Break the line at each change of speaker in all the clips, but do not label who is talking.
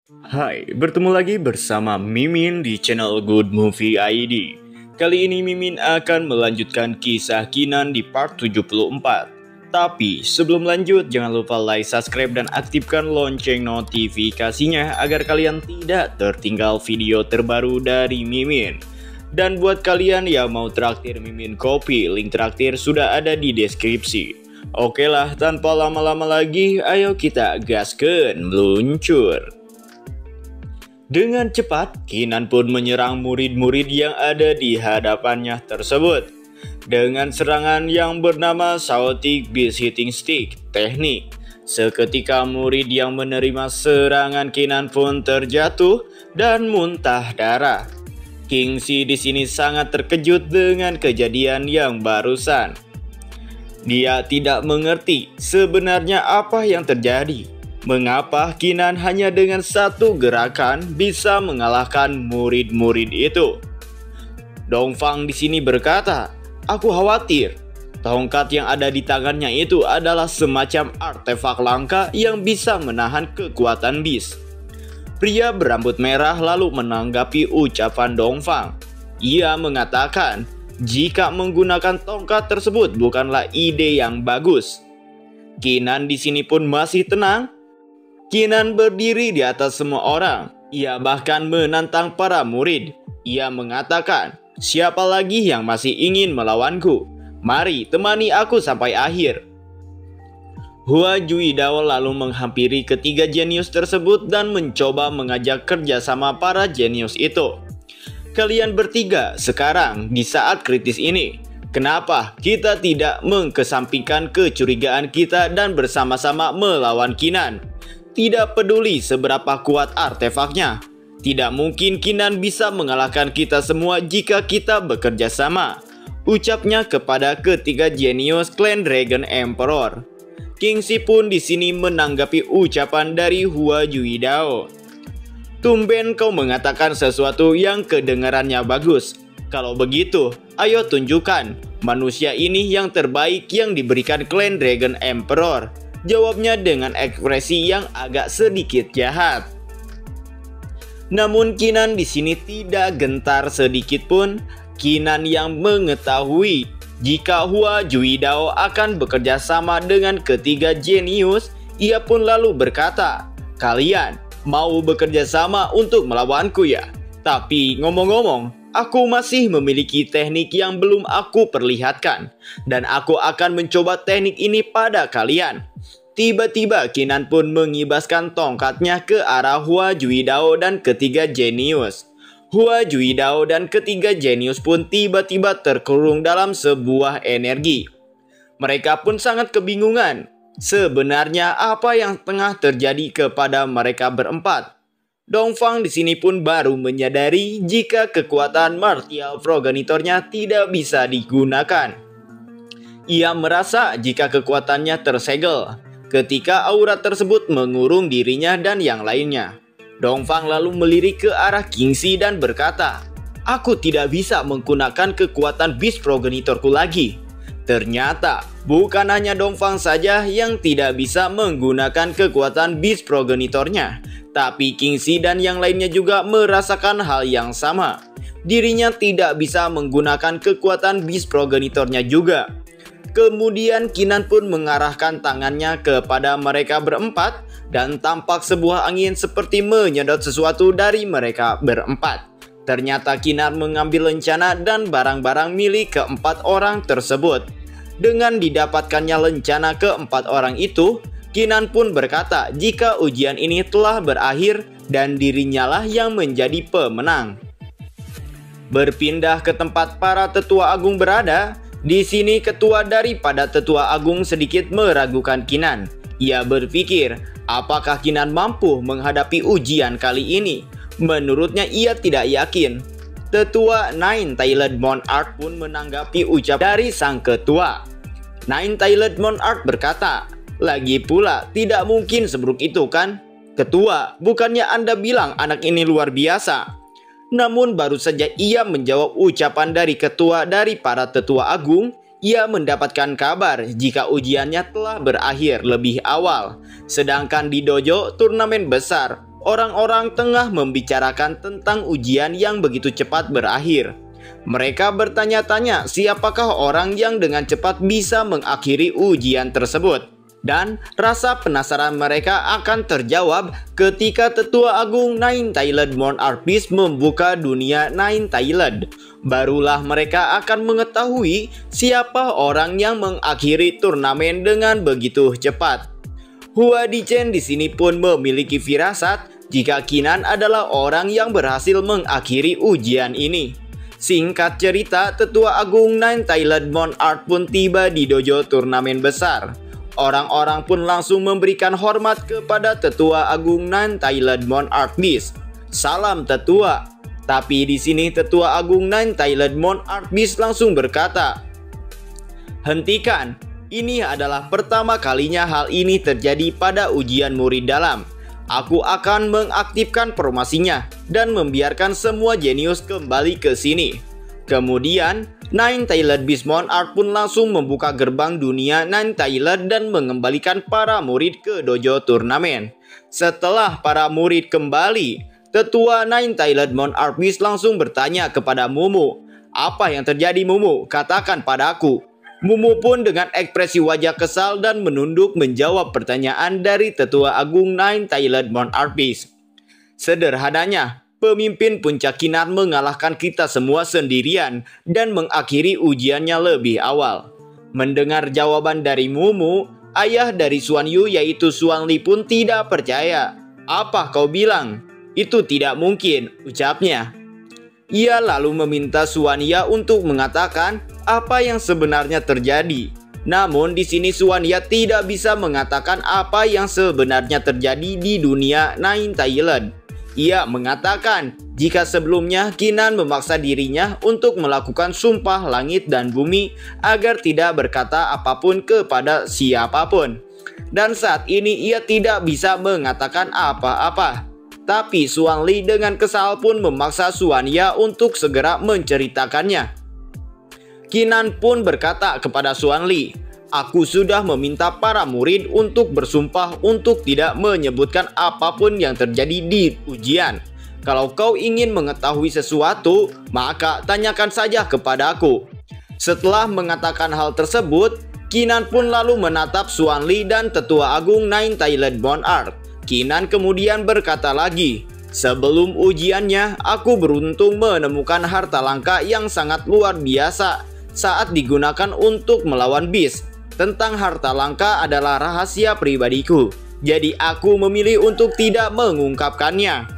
Hai, bertemu lagi bersama Mimin di channel Good Movie ID. Kali ini Mimin akan melanjutkan kisah Kinan di part 74. Tapi sebelum lanjut, jangan lupa like, subscribe, dan aktifkan lonceng notifikasinya agar kalian tidak tertinggal video terbaru dari Mimin. Dan buat kalian yang mau traktir Mimin kopi, link traktir sudah ada di deskripsi. Oke lah, tanpa lama-lama lagi, ayo kita gaskeun meluncur. Dengan cepat, Kinan pun menyerang murid-murid yang ada di hadapannya tersebut. Dengan serangan yang bernama Chaotic Beast Hitting Stick teknik, seketika murid yang menerima serangan Kinan pun terjatuh dan muntah darah. Kingxi di sini sangat terkejut dengan kejadian yang barusan. Dia tidak mengerti sebenarnya apa yang terjadi. Mengapa Kinan hanya dengan satu gerakan bisa mengalahkan murid-murid itu? Dongfang di sini berkata, "Aku khawatir. Tongkat yang ada di tangannya itu adalah semacam artefak langka yang bisa menahan kekuatan Beast." Pria berambut merah lalu menanggapi ucapan Dongfang. Ia mengatakan, jika menggunakan tongkat tersebut bukanlah ide yang bagus. Kinan di sini pun masih tenang. Kinan berdiri di atas semua orang. Ia bahkan menantang para murid. Ia mengatakan, "Siapa lagi yang masih ingin melawanku? Mari temani aku sampai akhir." Hua Juidao lalu menghampiri ketiga jenius tersebut dan mencoba mengajak kerjasama para jenius itu. "Kalian bertiga sekarang di saat kritis ini, kenapa kita tidak mengesampingkan kecurigaan kita dan bersama-sama melawan Kinan? Tidak peduli seberapa kuat artefaknya, tidak mungkin Kinan bisa mengalahkan kita semua jika kita bekerja sama," ucapnya kepada ketiga jenius klan Dragon Emperor. Kingxi pun di sini menanggapi ucapan dari Hua Juidao. "Tumben kau mengatakan sesuatu yang kedengarannya bagus. Kalau begitu, ayo tunjukkan manusia ini yang terbaik yang diberikan klan Dragon Emperor," jawabnya dengan ekspresi yang agak sedikit jahat. Namun Kinan di sini tidak gentar sedikit pun. Kinan yang mengetahui jika Hua Juidao akan bekerja sama dengan ketiga jenius, ia pun lalu berkata, "Kalian mau bekerja sama untuk melawanku ya? Tapi ngomong-ngomong, aku masih memiliki teknik yang belum aku perlihatkan, dan aku akan mencoba teknik ini pada kalian." Tiba-tiba Kinan pun mengibaskan tongkatnya ke arah Hua Juidao dan ketiga jenius. Hua Juidao dan ketiga jenius pun tiba-tiba terkurung dalam sebuah energi. Mereka pun sangat kebingungan. Sebenarnya apa yang tengah terjadi kepada mereka berempat? Dongfang di sini pun baru menyadari jika kekuatan martial progenitornya tidak bisa digunakan. Ia merasa jika kekuatannya tersegel ketika aura tersebut mengurung dirinya dan yang lainnya. Dongfang lalu melirik ke arah Kingxi dan berkata, "Aku tidak bisa menggunakan kekuatan Beast progenitorku lagi." Ternyata bukan hanya Dongfang saja yang tidak bisa menggunakan kekuatan Beast progenitornya, tapi Kingxi dan yang lainnya juga merasakan hal yang sama. Dirinya tidak bisa menggunakan kekuatan Beast progenitornya juga. Kemudian Kinan pun mengarahkan tangannya kepada mereka berempat dan tampak sebuah angin seperti menyedot sesuatu dari mereka berempat. Ternyata Kinan mengambil lencana dan barang-barang milik keempat orang tersebut. Dengan didapatkannya lencana keempat orang itu, Kinan pun berkata jika ujian ini telah berakhir dan dirinya lah yang menjadi pemenang. Berpindah ke tempat para tetua agung berada. Di sini ketua daripada tetua agung sedikit meragukan Kinan. Ia berpikir, apakah Kinan mampu menghadapi ujian kali ini? Menurutnya ia tidak yakin. Tetua Nine-Tailed Monarch pun menanggapi ucapan dari sang ketua. Nine-Tailed Monarch berkata, "Lagi pula tidak mungkin seburuk itu kan? Ketua, bukannya Anda bilang anak ini luar biasa?" Namun baru saja ia menjawab ucapan dari ketua dari para tetua agung, ia mendapatkan kabar jika ujiannya telah berakhir lebih awal. Sedangkan di dojo turnamen besar, orang-orang tengah membicarakan tentang ujian yang begitu cepat berakhir. Mereka bertanya-tanya siapakah orang yang dengan cepat bisa mengakhiri ujian tersebut. Dan rasa penasaran mereka akan terjawab ketika Tetua Agung Nine Tailed Monarch Beast membuka dunia Nine Tailed. Barulah mereka akan mengetahui siapa orang yang mengakhiri turnamen dengan begitu cepat. Hua Di-chen di sini pun memiliki firasat jika Qinan adalah orang yang berhasil mengakhiri ujian ini. Singkat cerita, Tetua Agung Nine Tailed Monarch pun tiba di dojo turnamen besar. Orang-orang pun langsung memberikan hormat kepada Tetua Agung Nine Tailed Monarch Beast. Salam Tetua. Tapi di sini Tetua Agung Nine Tailed Monarch Beast langsung berkata, "Hentikan. Ini adalah pertama kalinya hal ini terjadi pada ujian murid dalam. Aku akan mengaktifkan formasinya dan membiarkan semua jenius kembali ke sini." Kemudian, Nine Tailed Beast Monarch pun langsung membuka gerbang dunia Nine Tailed dan mengembalikan para murid ke dojo turnamen. Setelah para murid kembali, Tetua Nine Tailed Monarch Beast langsung bertanya kepada Mumu, "Apa yang terjadi Mumu? Katakan padaku." Mumu pun dengan ekspresi wajah kesal dan menunduk menjawab pertanyaan dari Tetua Agung Nine Tailed Monarch Beast. "Sederhananya, pemimpin puncak Qinan mengalahkan kita semua sendirian dan mengakhiri ujiannya lebih awal." Mendengar jawaban dari Mumu, ayah dari Xuan Yu yaitu Xuan Li pun tidak percaya. "Apa kau bilang? Itu tidak mungkin," ucapnya. Ia lalu meminta Xuan Ya untuk mengatakan apa yang sebenarnya terjadi. Namun di sini Xuan Ya tidak bisa mengatakan apa yang sebenarnya terjadi di dunia Nine Tailed. Ia mengatakan jika sebelumnya Qinan memaksa dirinya untuk melakukan sumpah langit dan bumi agar tidak berkata apapun kepada siapapun. Dan saat ini ia tidak bisa mengatakan apa-apa. Tapi Xuan Li dengan kesal pun memaksa Xuan Ya untuk segera menceritakannya. Qinan pun berkata kepada Xuan Li, "Aku sudah meminta para murid untuk bersumpah untuk tidak menyebutkan apapun yang terjadi di ujian. Kalau kau ingin mengetahui sesuatu, maka tanyakan saja kepadaku." Setelah mengatakan hal tersebut, Qinan pun lalu menatap Xuan Li dan Tetua Agung Nine Tailed Monarch. Qinan kemudian berkata lagi, "Sebelum ujiannya, aku beruntung menemukan harta langka yang sangat luar biasa saat digunakan untuk melawan Beast. Tentang harta langka adalah rahasia pribadiku, jadi aku memilih untuk tidak mengungkapkannya.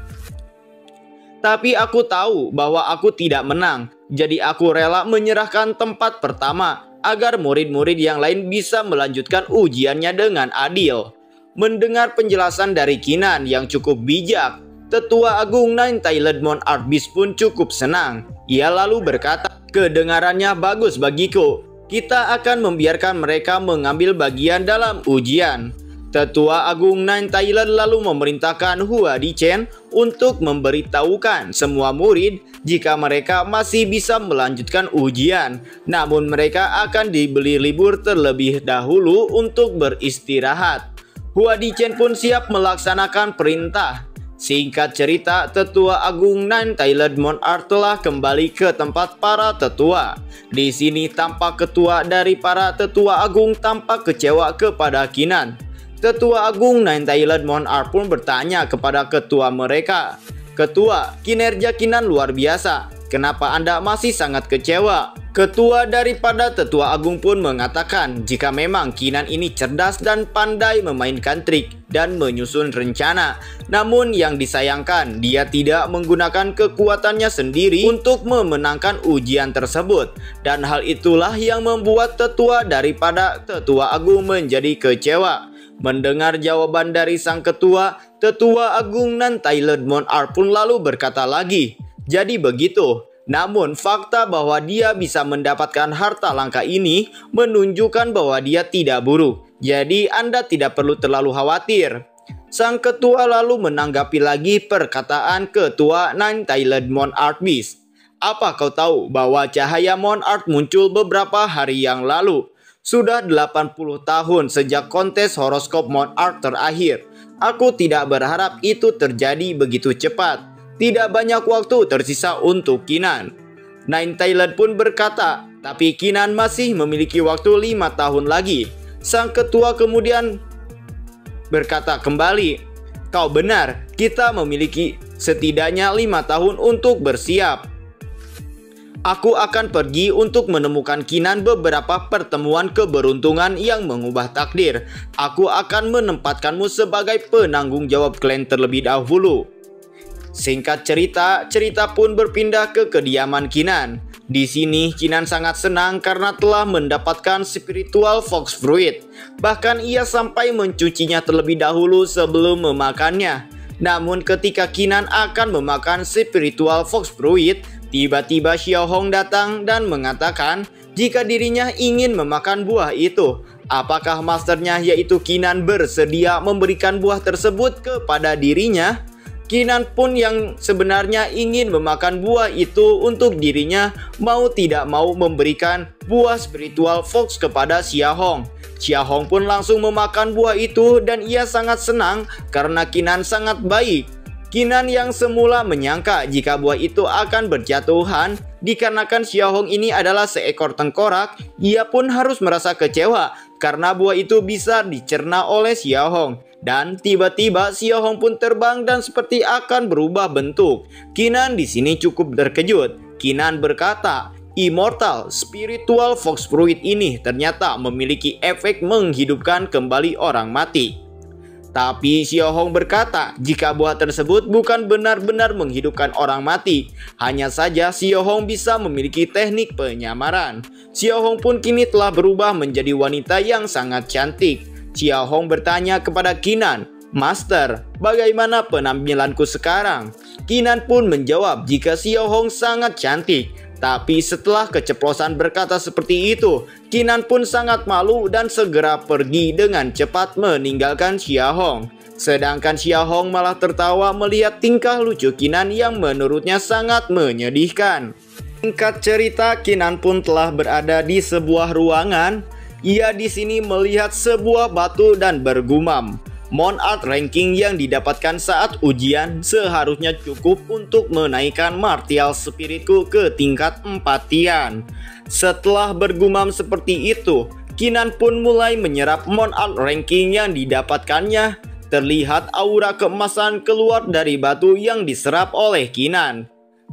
Tapi aku tahu bahwa aku tidak menang, jadi aku rela menyerahkan tempat pertama agar murid-murid yang lain bisa melanjutkan ujiannya dengan adil." Mendengar penjelasan dari Qinan yang cukup bijak, Tetua Agung Nine Tailed Monarch Beast pun cukup senang. Ia lalu berkata, "Kedengarannya bagus bagiku. Kita akan membiarkan mereka mengambil bagian dalam ujian." Tetua Agung Nine Tailed lalu memerintahkan Hua Di-chen untuk memberitahukan semua murid jika mereka masih bisa melanjutkan ujian. Namun mereka akan diberi libur terlebih dahulu untuk beristirahat. Hua Di-chen pun siap melaksanakan perintah. Singkat cerita, Tetua Agung Nine Tailed Monarch telah kembali ke tempat para tetua. Di sini tampak ketua dari para tetua agung tampak kecewa kepada Qinan. Tetua Agung Nine Tailed Monarch pun bertanya kepada ketua mereka, "Ketua, kinerja Qinan luar biasa. Kenapa Anda masih sangat kecewa?" Ketua daripada Tetua Agung pun mengatakan jika memang Qinan ini cerdas dan pandai memainkan trik dan menyusun rencana. Namun yang disayangkan, dia tidak menggunakan kekuatannya sendiri untuk memenangkan ujian tersebut. Dan hal itulah yang membuat tetua daripada Tetua Agung menjadi kecewa. Mendengar jawaban dari sang ketua, Tetua Agung Nine Tailed Monarch pun lalu berkata lagi, "Jadi begitu. Namun fakta bahwa dia bisa mendapatkan harta langka ini menunjukkan bahwa dia tidak buruk. Jadi Anda tidak perlu terlalu khawatir." Sang ketua lalu menanggapi lagi perkataan ketua Nine Tailed Monarch Beast. "Apa kau tahu bahwa cahaya Monarch muncul beberapa hari yang lalu? Sudah 80 tahun sejak kontes horoskop Monarch terakhir. Aku tidak berharap itu terjadi begitu cepat. Tidak banyak waktu tersisa untuk Keenan. Nine Tailor pun berkata, tapi Keenan masih memiliki waktu 5 tahun lagi. Sang ketua kemudian berkata kembali, kau benar, kita memiliki setidaknya 5 tahun untuk bersiap. Aku akan pergi untuk menemukan Keenan beberapa pertemuan keberuntungan yang mengubah takdir. Aku akan menempatkanmu sebagai penanggung jawab klan terlebih dahulu. Singkat cerita, cerita pun berpindah ke kediaman Keenan. Di sini Keenan sangat senang karena telah mendapatkan spiritual fox fruit. Bahkan ia sampai mencucinya terlebih dahulu sebelum memakannya. Namun ketika Keenan akan memakan spiritual fox fruit, tiba-tiba Xiao Hong datang dan mengatakan jika dirinya ingin memakan buah itu. Apakah masternya yaitu Keenan bersedia memberikan buah tersebut kepada dirinya? Keenan pun yang sebenarnya ingin memakan buah itu untuk dirinya mau tidak mau memberikan buah spiritual fox kepada Xiao Hong. Xiao Hong pun langsung memakan buah itu dan ia sangat senang karena Keenan sangat baik. Keenan yang semula menyangka jika buah itu akan berjatuhan dikarenakan Xiao Hong ini adalah seekor tengkorak, ia pun harus merasa kecewa karena buah itu bisa dicerna oleh Xiao Hong. Dan tiba-tiba Xiao Hong pun terbang dan seperti akan berubah bentuk. Keenan di sini cukup terkejut. Keenan berkata, Immortal Spiritual Fox Fruit ini ternyata memiliki efek menghidupkan kembali orang mati. Tapi Xiao Hong berkata jika buah tersebut bukan benar-benar menghidupkan orang mati. Hanya saja Xiao Hong bisa memiliki teknik penyamaran. Xiao Hong pun kini telah berubah menjadi wanita yang sangat cantik. Xiao Hong bertanya kepada Keenan, Master, bagaimana penampilanku sekarang? Keenan pun menjawab jika Xiao Hong sangat cantik. Tapi setelah keceplosan berkata seperti itu, Keenan pun sangat malu dan segera pergi dengan cepat meninggalkan Xiao Hong. Sedangkan Xiao Hong malah tertawa melihat tingkah lucu Keenan yang menurutnya sangat menyedihkan. Singkat cerita, Keenan pun telah berada di sebuah ruangan. Ia di sini melihat sebuah batu dan bergumam, Monart ranking yang didapatkan saat ujian seharusnya cukup untuk menaikkan martial spiritku ke tingkat 4 Tian. Setelah bergumam seperti itu, Keenan pun mulai menyerap Monart ranking yang didapatkannya. Terlihat aura keemasan keluar dari batu yang diserap oleh Keenan.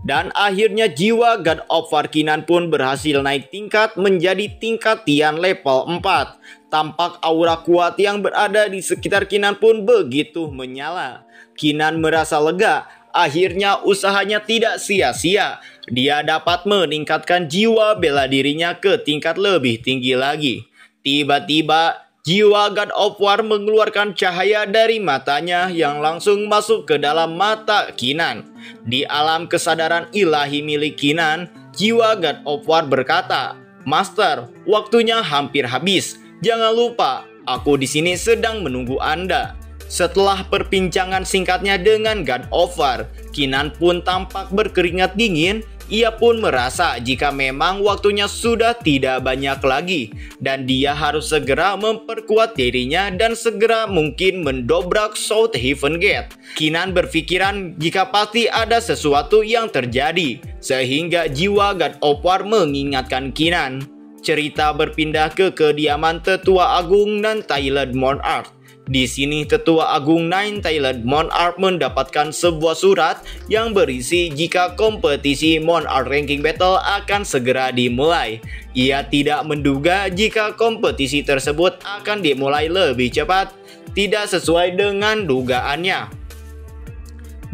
Dan akhirnya jiwa God of War Keenan pun berhasil naik tingkat menjadi tingkat Tian level 4. Tampak aura kuat yang berada di sekitar Keenan pun begitu menyala. Keenan merasa lega, akhirnya usahanya tidak sia-sia. Dia dapat meningkatkan jiwa bela dirinya ke tingkat lebih tinggi lagi. Tiba-tiba jiwa God of War mengeluarkan cahaya dari matanya yang langsung masuk ke dalam mata Keenan. Di alam kesadaran ilahi milik Keenan, jiwa God of War berkata, Master, waktunya hampir habis. Jangan lupa, aku di sini sedang menunggu Anda. Setelah perbincangan singkatnya dengan God of War, Keenan pun tampak berkeringat dingin. Ia pun merasa jika memang waktunya sudah tidak banyak lagi dan dia harus segera memperkuat dirinya dan segera mungkin mendobrak South Heaven Gate. Keenan berpikiran jika pasti ada sesuatu yang terjadi sehingga jiwa God of War mengingatkan Keenan. Cerita berpindah ke kediaman Tetua Agung Nine Tailed Monart. Di sini Tetua Agung Nine Tailed Monart mendapatkan sebuah surat yang berisi jika kompetisi Monart Ranking Battle akan segera dimulai. Ia tidak menduga jika kompetisi tersebut akan dimulai lebih cepat, tidak sesuai dengan dugaannya.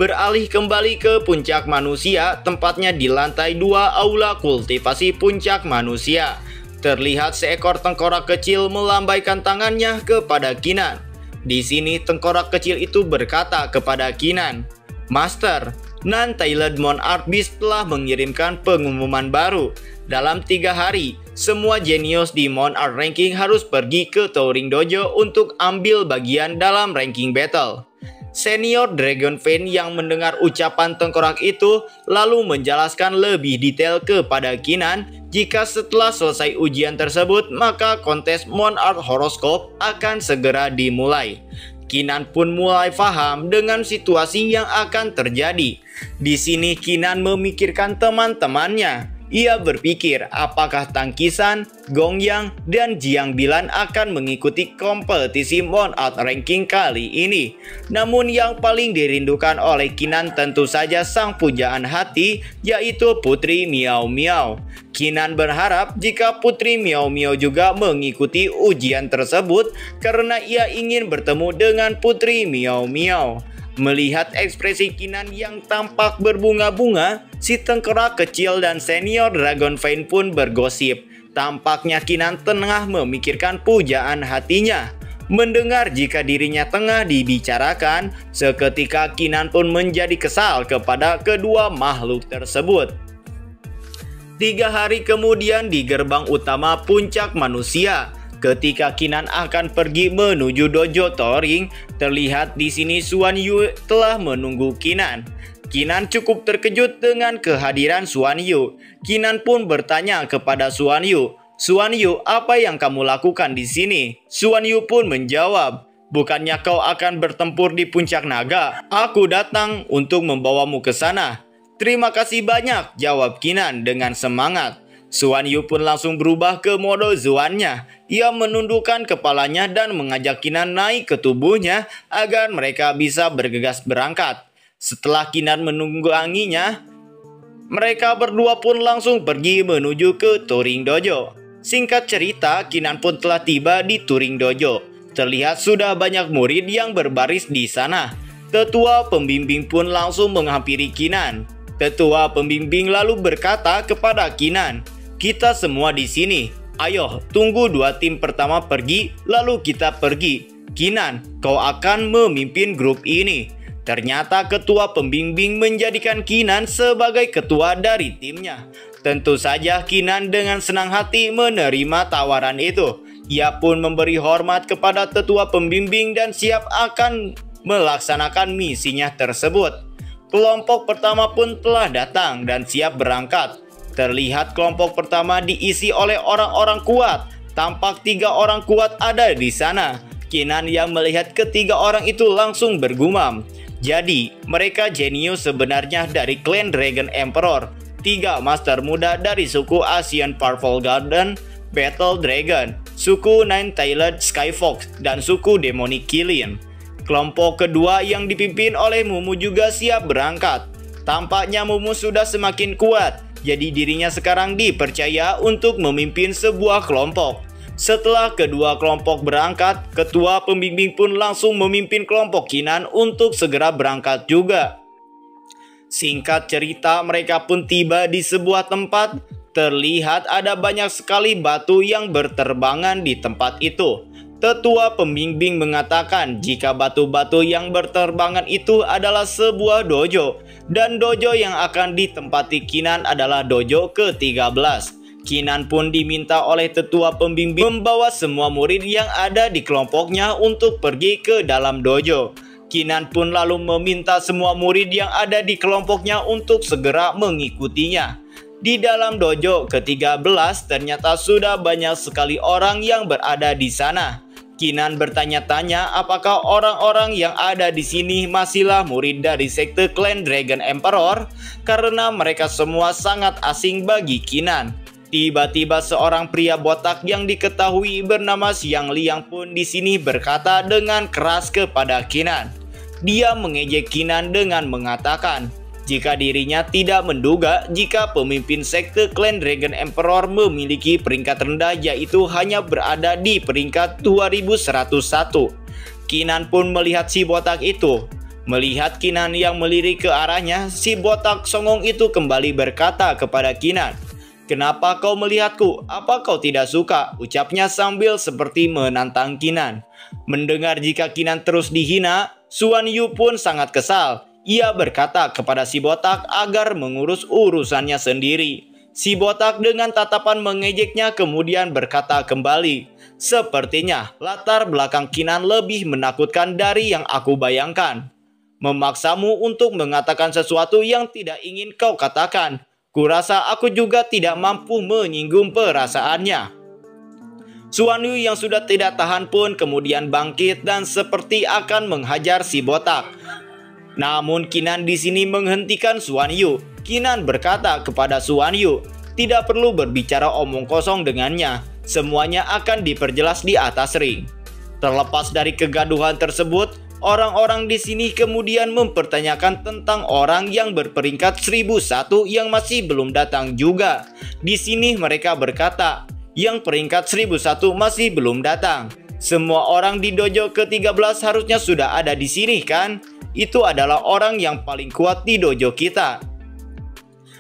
Beralih kembali ke puncak manusia, tempatnya di lantai 2 aula kultivasi puncak manusia. Terlihat seekor tengkorak kecil melambaikan tangannya kepada Keenan. Di sini tengkorak kecil itu berkata kepada Keenan, Master, Nine Tailed Monart Beast telah mengirimkan pengumuman baru. Dalam 3 hari, semua jenius di Monart Ranking harus pergi ke Touring Dojo untuk ambil bagian dalam ranking battle. Senior Dragon Fan yang mendengar ucapan tengkorak itu lalu menjelaskan lebih detail kepada Keenan jika setelah selesai ujian tersebut maka kontes Monart Horoscope akan segera dimulai. Kinan pun mulai paham dengan situasi yang akan terjadi. Di sini Kinan memikirkan teman-temannya. Ia berpikir apakah Tangkisan, Gongyang, dan Jiang Bilan akan mengikuti kompetisi Mount Out Ranking kali ini. Namun yang paling dirindukan oleh Kinan tentu saja sang pujaan hati, yaitu Putri Miao Miao. Kinan berharap jika Putri Miao Miao juga mengikuti ujian tersebut karena ia ingin bertemu dengan Putri Miao Miao. Melihat ekspresi Kinan yang tampak berbunga-bunga, si tengkorak kecil dan senior Dragonfang pun bergosip. Tampaknya Kinan tengah memikirkan pujaan hatinya. Mendengar jika dirinya tengah dibicarakan, seketika Kinan pun menjadi kesal kepada kedua makhluk tersebut. 3 hari kemudian di gerbang utama puncak manusia, ketika Kinan akan pergi menuju dojo Thoring, terlihat di sini Xuan Yu telah menunggu Kinan. Kinan cukup terkejut dengan kehadiran Xuan Yu. Kinan pun bertanya kepada Xuan Yu, "Xuan Yu, apa yang kamu lakukan di sini?" Xuan Yu pun menjawab, "Bukannya kau akan bertempur di puncak naga? Aku datang untuk membawamu ke sana." "Terima kasih banyak," jawab Kinan dengan semangat. Xuan Yu pun langsung berubah ke mode Zuan-nya. Ia menundukkan kepalanya dan mengajak Kinan naik ke tubuhnya agar mereka bisa bergegas berangkat. Setelah Kinan menungganginya, mereka berdua pun langsung pergi menuju ke Touring Dojo. Singkat cerita, Kinan pun telah tiba di Touring Dojo. Terlihat sudah banyak murid yang berbaris di sana. Tetua pembimbing pun langsung menghampiri Kinan. Tetua pembimbing lalu berkata kepada Kinan, "Kita semua di sini. Ayo, tunggu 2 tim pertama pergi, lalu kita pergi. Kinan, kau akan memimpin grup ini." Ternyata ketua pembimbing menjadikan Kinan sebagai ketua dari timnya. Tentu saja Kinan dengan senang hati menerima tawaran itu. Ia pun memberi hormat kepada tetua pembimbing dan siap akan melaksanakan misinya tersebut. Kelompok pertama pun telah datang dan siap berangkat. Terlihat kelompok pertama diisi oleh orang-orang kuat. Tampak 3 orang kuat ada di sana. Kinan yang melihat ketiga orang itu langsung bergumam. Jadi, mereka jenius sebenarnya dari klan Dragon Emperor. 3 master muda dari suku Asian Purple Garden, Battle Dragon, suku Nine-Tailed Skyfox, dan suku Demonic Killian. Kelompok kedua yang dipimpin oleh Mumu juga siap berangkat. Tampaknya Mumu sudah semakin kuat, jadi dirinya sekarang dipercaya untuk memimpin sebuah kelompok. Setelah kedua kelompok berangkat, ketua pembimbing pun langsung memimpin kelompok Kinan untuk segera berangkat juga. Singkat cerita, mereka pun tiba di sebuah tempat. Terlihat ada banyak sekali batu yang berterbangan di tempat itu. Tetua pembimbing mengatakan jika batu-batu yang berterbangan itu adalah sebuah dojo, dan dojo yang akan ditempati Kinan adalah dojo ke-13. Kinan pun diminta oleh tetua pembimbing membawa semua murid yang ada di kelompoknya untuk pergi ke dalam dojo. Kinan pun lalu meminta semua murid yang ada di kelompoknya untuk segera mengikutinya. Di dalam dojo ke-13 ternyata sudah banyak sekali orang yang berada di sana. Kinan bertanya-tanya apakah orang-orang yang ada di sini masihlah murid dari sekte klan Dragon Emperor, karena mereka semua sangat asing bagi Kinan. Tiba-tiba seorang pria botak yang diketahui bernama Xiang Liang pun di sini berkata dengan keras kepada Kinan. Dia mengejek Kinan dengan mengatakan jika dirinya tidak menduga jika pemimpin sekte klan Dragon Emperor memiliki peringkat rendah, yaitu hanya berada di peringkat 2101. Kinan pun melihat si botak itu. Melihat Kinan yang melirik ke arahnya, si botak songong itu kembali berkata kepada Kinan, "Kenapa kau melihatku? Apa kau tidak suka?" ucapnya sambil seperti menantang Kinan. Mendengar jika Kinan terus dihina, Xuan Yu pun sangat kesal. Ia berkata kepada si botak agar mengurus urusannya sendiri. Si botak dengan tatapan mengejeknya kemudian berkata kembali, "Sepertinya latar belakang Kinan lebih menakutkan dari yang aku bayangkan. Memaksamu untuk mengatakan sesuatu yang tidak ingin kau katakan. Kurasa aku juga tidak mampu menyinggung perasaannya." Suan Yu yang sudah tidak tahan pun kemudian bangkit dan seperti akan menghajar si botak. Namun Kinan di sini menghentikan Suan Yu. Kinan berkata kepada Suan Yu, tidak perlu berbicara omong kosong dengannya. Semuanya akan diperjelas di atas ring. Terlepas dari kegaduhan tersebut, orang-orang di sini kemudian mempertanyakan tentang orang yang berperingkat 1001 yang masih belum datang juga. Di sini mereka berkata, yang peringkat 1001 masih belum datang. Semua orang di dojo ke-13 harusnya sudah ada di sini kan? Itu adalah orang yang paling kuat di dojo kita.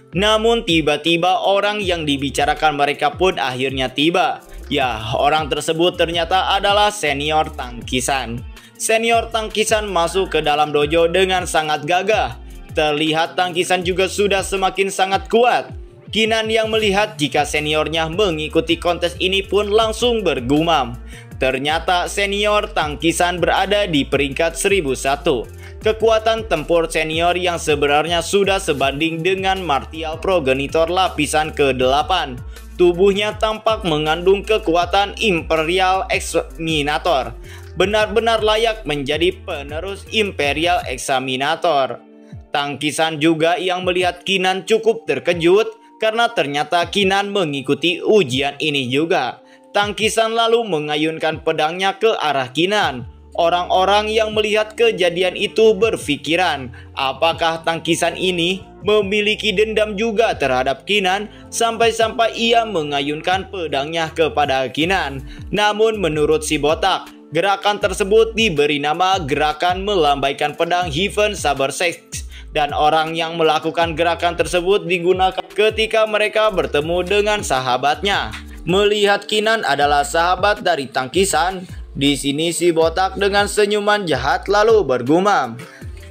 Namun tiba-tiba orang yang dibicarakan mereka pun akhirnya tiba. Ya, orang tersebut ternyata adalah senior Tangkisan. Senior Tangkisan masuk ke dalam dojo dengan sangat gagah. Terlihat Tangkisan juga sudah semakin sangat kuat. Kinan yang melihat jika seniornya mengikuti kontes ini pun langsung bergumam. Ternyata senior Tangkisan berada di peringkat 1001. Kekuatan tempur senior yang sebenarnya sudah sebanding dengan martial progenitor lapisan ke-8. Tubuhnya tampak mengandung kekuatan Imperial Examinator. Benar-benar layak menjadi penerus Imperial Examinator. Tangkisan juga yang melihat Kinan cukup terkejut karena ternyata Kinan mengikuti ujian ini juga. Tangkisan lalu mengayunkan pedangnya ke arah Kinan. Orang-orang yang melihat kejadian itu berpikiran, apakah Tangkisan ini memiliki dendam juga terhadap Kinan sampai-sampai ia mengayunkan pedangnya kepada Kinan. Namun menurut si botak, gerakan tersebut diberi nama gerakan melambaikan pedang Heaven Saber Six. Dan orang yang melakukan gerakan tersebut digunakan ketika mereka bertemu dengan sahabatnya. Melihat Kinan adalah sahabat dari Tangkisan, di sini si botak dengan senyuman jahat lalu bergumam,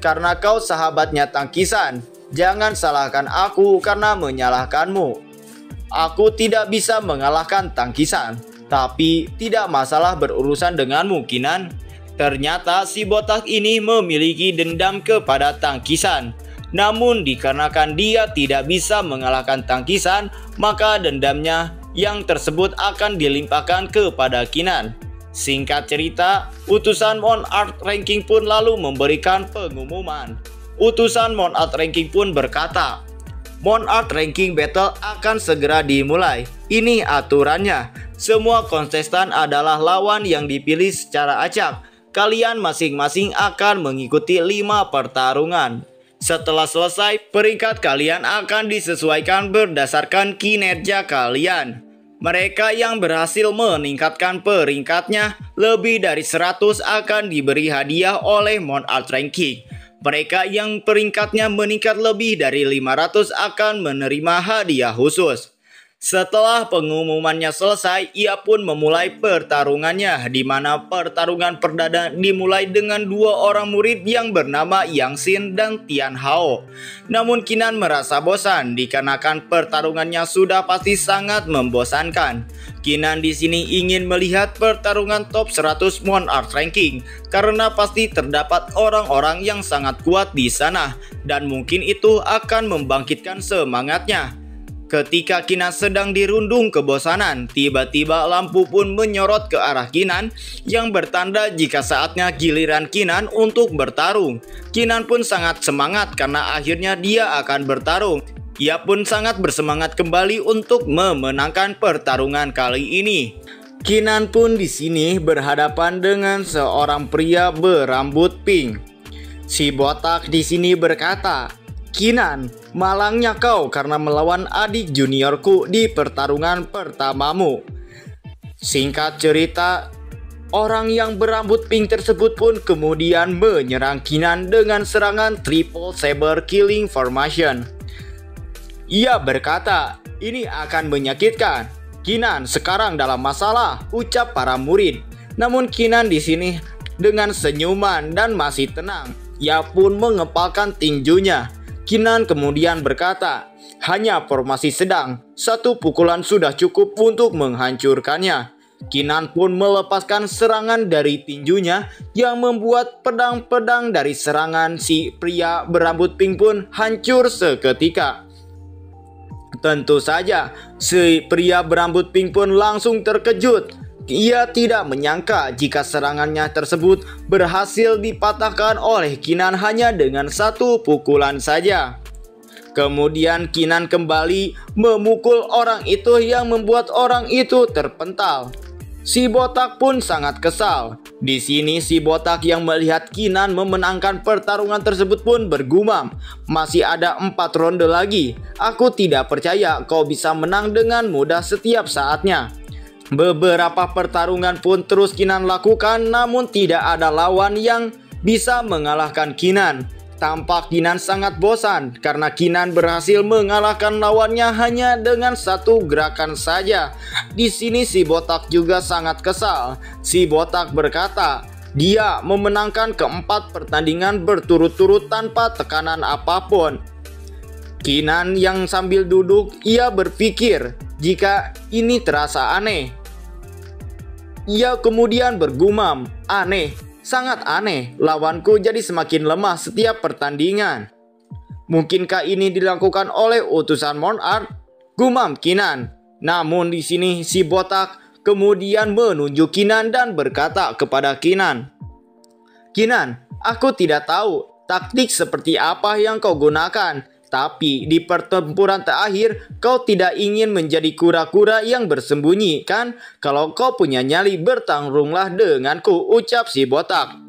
karena kau sahabatnya Tangkisan, jangan salahkan aku karena menyalahkanmu. Aku tidak bisa mengalahkan Tangkisan, tapi tidak masalah berurusan denganmu Kinan. Ternyata si botak ini memiliki dendam kepada Tangkisan. Namun dikarenakan dia tidak bisa mengalahkan Tangkisan, maka dendamnya yang tersebut akan dilimpahkan kepada Kinan. Singkat cerita, utusan Monart Ranking pun lalu memberikan pengumuman. Utusan Monart Ranking pun berkata, Monart Ranking Battle akan segera dimulai. Ini aturannya. Semua kontestan adalah lawan yang dipilih secara acak. Kalian masing-masing akan mengikuti 5 pertarungan. Setelah selesai, peringkat kalian akan disesuaikan berdasarkan kinerja kalian. Mereka yang berhasil meningkatkan peringkatnya lebih dari 100 akan diberi hadiah oleh Monart Ranking. Mereka yang peringkatnya meningkat lebih dari 500 akan menerima hadiah khusus. Setelah pengumumannya selesai, ia pun memulai pertarungannya, di mana pertarungan perdana dimulai dengan 2 orang murid yang bernama Yang Xin dan Tian Hao. Namun Kinan merasa bosan dikarenakan pertarungannya sudah pasti sangat membosankan. Kinan di sini ingin melihat pertarungan top 100 Monart Ranking karena pasti terdapat orang-orang yang sangat kuat di sana dan mungkin itu akan membangkitkan semangatnya. Ketika Kinan sedang dirundung kebosanan, tiba-tiba lampu pun menyorot ke arah Kinan yang bertanda jika saatnya giliran Kinan untuk bertarung. Kinan pun sangat semangat karena akhirnya dia akan bertarung. Ia pun sangat bersemangat kembali untuk memenangkan pertarungan kali ini. Kinan pun di sini berhadapan dengan seorang pria berambut pink. Si botak di sini berkata, Kinan, malangnya kau karena melawan adik juniorku di pertarungan pertamamu. Singkat cerita, orang yang berambut pink tersebut pun kemudian menyerang Kinan dengan serangan Triple Saber Killing Formation. Ia berkata, ini akan menyakitkan. Kinan sekarang dalam masalah, ucap para murid. Namun Kinan di sini dengan senyuman dan masih tenang. Ia pun mengepalkan tinjunya. Kinan kemudian berkata, hanya formasi sedang, 1 pukulan sudah cukup untuk menghancurkannya. Kinan pun melepaskan serangan dari tinjunya yang membuat pedang-pedang dari serangan si pria berambut pink pun hancur seketika. Tentu saja, si pria berambut pink pun langsung terkejut. Ia tidak menyangka jika serangannya tersebut berhasil dipatahkan oleh Kinan hanya dengan satu pukulan saja. Kemudian Kinan kembali memukul orang itu yang membuat orang itu terpental. Si botak pun sangat kesal. Di sini si botak yang melihat Kinan memenangkan pertarungan tersebut pun bergumam, "Masih ada 4 ronde lagi. Aku tidak percaya kau bisa menang dengan mudah setiap saatnya." Beberapa pertarungan pun terus Kinan lakukan, namun tidak ada lawan yang bisa mengalahkan Kinan. Tampak Kinan sangat bosan karena Kinan berhasil mengalahkan lawannya hanya dengan satu gerakan saja. Di sini si botak juga sangat kesal. Si botak berkata, dia memenangkan keempat pertandingan berturut-turut tanpa tekanan apapun. Kinan yang sambil duduk, ia berpikir jika ini terasa aneh. Ia kemudian bergumam, "Aneh. Sangat aneh, lawanku jadi semakin lemah setiap pertandingan. Mungkinkah ini dilakukan oleh utusan Monarch?" gumam Kinan. Namun di sini si botak kemudian menunjuk Kinan dan berkata kepada Kinan, "Kinan, aku tidak tahu taktik seperti apa yang kau gunakan. Tapi di pertempuran terakhir kau tidak ingin menjadi kura-kura yang bersembunyi, kan? Kalau kau punya nyali, bertarunglah denganku," ucap si botak.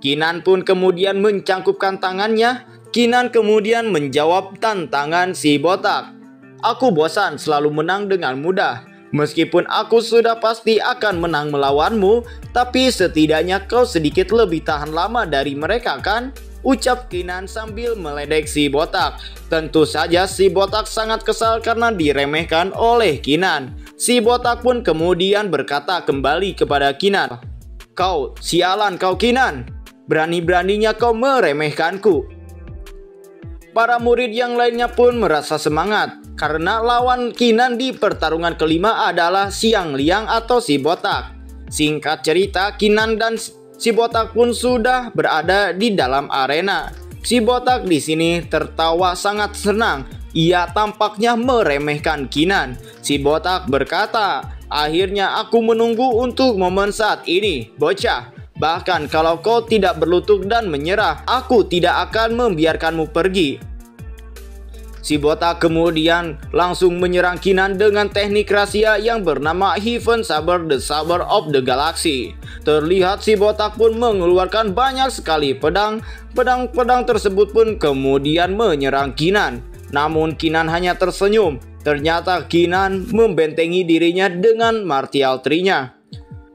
Kinan pun kemudian mencangkupkan tangannya. Kinan kemudian menjawab tantangan si botak, "Aku bosan selalu menang dengan mudah. Meskipun aku sudah pasti akan menang melawanmu, tapi setidaknya kau sedikit lebih tahan lama dari mereka, kan?" ucap Kinan sambil meledek si botak. Tentu saja si botak sangat kesal karena diremehkan oleh Kinan. Si botak pun kemudian berkata kembali kepada Kinan, "Kau, sialan kau Kinan. Berani-beraninya kau meremehkanku." Para murid yang lainnya pun merasa semangat karena lawan Kinan di pertarungan kelima adalah Xiang Liang atau si botak. Singkat cerita, Kinan dan si botak pun sudah berada di dalam arena. Si botak di sini tertawa sangat senang. Ia tampaknya meremehkan Kinan. Si botak berkata, "Akhirnya aku menunggu untuk momen saat ini, bocah. Bahkan kalau kau tidak berlutut dan menyerah, aku tidak akan membiarkanmu pergi." Si botak kemudian langsung menyerang Kinan dengan teknik rahasia yang bernama Heaven Saber, the Saber of the Galaxy. Terlihat si botak pun mengeluarkan banyak sekali pedang. Pedang-pedang tersebut pun kemudian menyerang Kinan. Namun Kinan hanya tersenyum. Ternyata Kinan membentengi dirinya dengan martial tree-nya.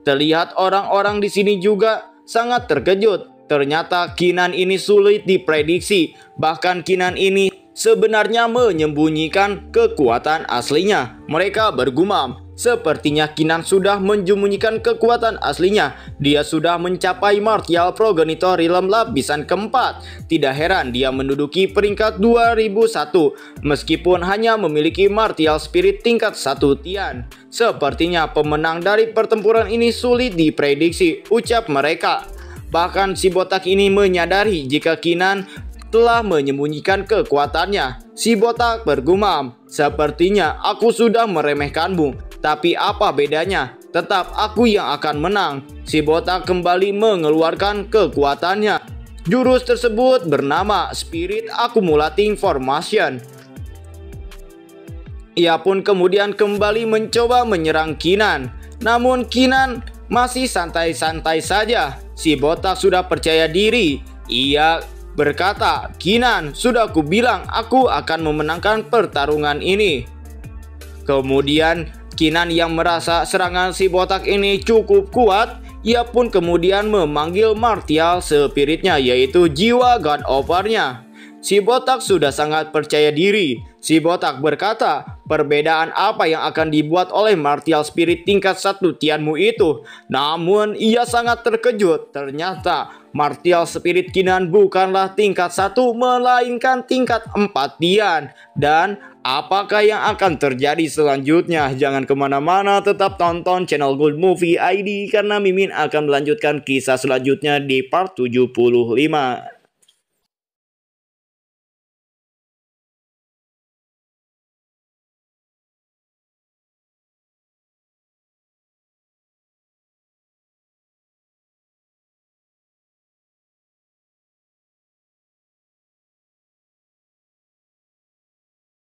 Terlihat orang-orang di sini juga sangat terkejut. Ternyata Kinan ini sulit diprediksi. Bahkan Kinan ini sebenarnya menyembunyikan kekuatan aslinya. Mereka bergumam, sepertinya Kinan sudah menyembunyikan kekuatan aslinya. Dia sudah mencapai martial progenitor realm lapisan keempat. Tidak heran dia menduduki peringkat 2001 meskipun hanya memiliki martial spirit tingkat 1 Tian. Sepertinya pemenang dari pertempuran ini sulit diprediksi, ucap mereka. Bahkan si botak ini menyadari jika Kinan telah menyembunyikan kekuatannya. Si botak bergumam, "Sepertinya aku sudah meremehkanmu, tapi apa bedanya? Tetap aku yang akan menang." Si botak kembali mengeluarkan kekuatannya. Jurus tersebut bernama Spirit Accumulating Formation. Ia pun kemudian kembali mencoba menyerang Kinan. Namun Kinan masih santai-santai saja. Si botak sudah percaya diri. Ia berkata, "Kinan, sudah kubilang aku akan memenangkan pertarungan ini." Kemudian Kinan yang merasa serangan si botak ini cukup kuat, ia pun kemudian memanggil martial spiritnya, yaitu jiwa God Overnya. Si botak sudah sangat percaya diri. Si botak berkata, "Perbedaan apa yang akan dibuat oleh martial spirit tingkat 1 Tianmu itu?" Namun ia sangat terkejut. Ternyata martial spirit Kinan bukanlah tingkat 1 melainkan tingkat 4 Tian. Dan apakah yang akan terjadi selanjutnya? Jangan kemana-mana, tetap tonton channel Gold Movie ID karena Mimin akan melanjutkan kisah selanjutnya di part 75.